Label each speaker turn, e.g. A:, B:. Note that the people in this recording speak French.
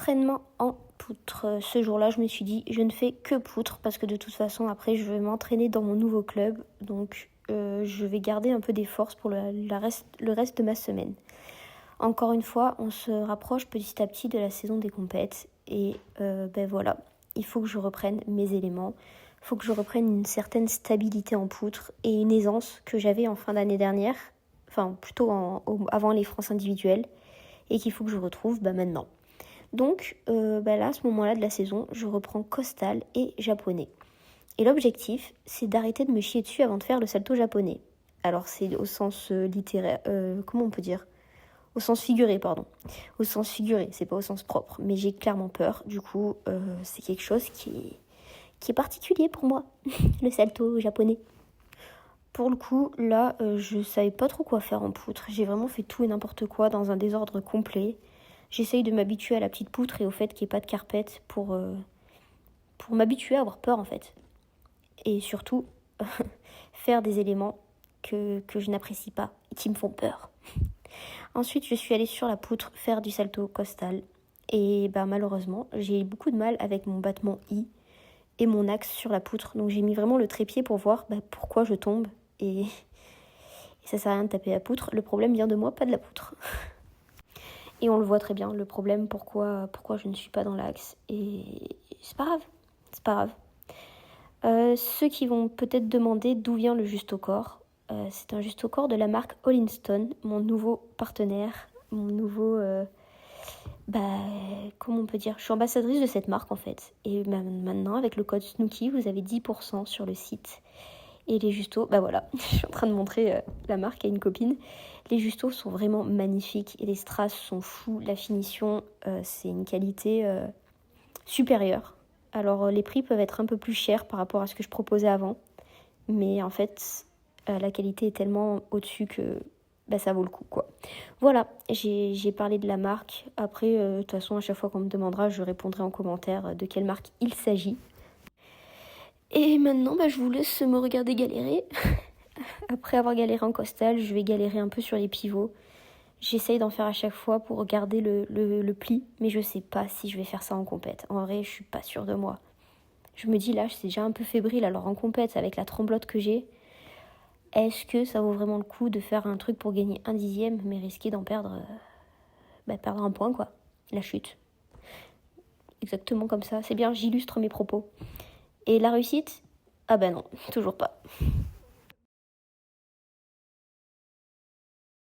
A: entraînement en poutre. Ce jour-là, je me suis dit, je ne fais que poutre parce que de toute façon, après, je vais m'entraîner dans mon nouveau club. Donc, je vais garder un peu des forces pour le reste de ma semaine. Encore une fois, on se rapproche petit à petit de la saison des compètes. Et voilà, il faut que je reprenne mes éléments. Il faut que je reprenne une certaine stabilité en poutre et une aisance que j'avais en fin d'année dernière. Enfin, plutôt avant les France individuelles. Et qu'il faut que je retrouve maintenant. Donc là, à ce moment-là de la saison, je reprends costal et japonais. Et l'objectif, c'est d'arrêter de me chier dessus avant de faire le salto japonais. Alors c'est au sens littéraire, comment on peut dire ? Au sens figuré, pardon. Au sens figuré, c'est pas au sens propre. Mais j'ai clairement peur, du coup, c'est quelque chose qui est particulier pour moi, le salto japonais. Pour le coup, là, je savais pas trop quoi faire en poutre. J'ai vraiment fait tout et n'importe quoi dans un désordre complet. J'essaye de m'habituer à la petite poutre et au fait qu'il n'y ait pas de carpette pour m'habituer à avoir peur en fait. Et surtout, faire des éléments que je n'apprécie pas et qui me font peur. Ensuite, je suis allée sur la poutre faire du salto costal. Et malheureusement, j'ai eu beaucoup de mal avec mon battement I et mon axe sur la poutre. Donc j'ai mis vraiment le trépied pour voir pourquoi je tombe. Et ça sert à rien de taper la poutre. Le problème vient de moi, pas de la poutre. Et on le voit très bien, le problème, pourquoi je ne suis pas dans l'axe. Et c'est pas grave. Ceux qui vont peut-être demander d'où vient le juste au corps, c'est un juste au corps de la marque Hollingston, mon nouveau partenaire, mon nouveau... comment on peut dire ? Je suis ambassadrice de cette marque en fait. Et maintenant, avec le code Snooki, vous avez 10% sur le site. Et les justos, voilà, je suis en train de montrer la marque à une copine. Les justos sont vraiment magnifiques et les strass sont fous. La finition, c'est une qualité supérieure. Alors les prix peuvent être un peu plus chers par rapport à ce que je proposais avant. Mais en fait, la qualité est tellement au-dessus que ça vaut le coup, quoi. Voilà, j'ai parlé de la marque. Après, de toute façon, à chaque fois qu'on me demandera, je répondrai en commentaire de quelle marque il s'agit. Et maintenant, je vous laisse me regarder galérer. Après avoir galéré en costal, je vais galérer un peu sur les pivots. J'essaye d'en faire à chaque fois pour garder le pli, mais je sais pas si je vais faire ça en compète. En vrai, je suis pas sûre de moi. Je me dis là, c'est déjà un peu fébrile, alors en compète, avec la tremblote que j'ai, est-ce que ça vaut vraiment le coup de faire un truc pour gagner 1/10, mais risquer d'en perdre un point, quoi. La chute. Exactement comme ça. C'est bien, j'illustre mes propos. Et la réussite ? Ah non, toujours pas.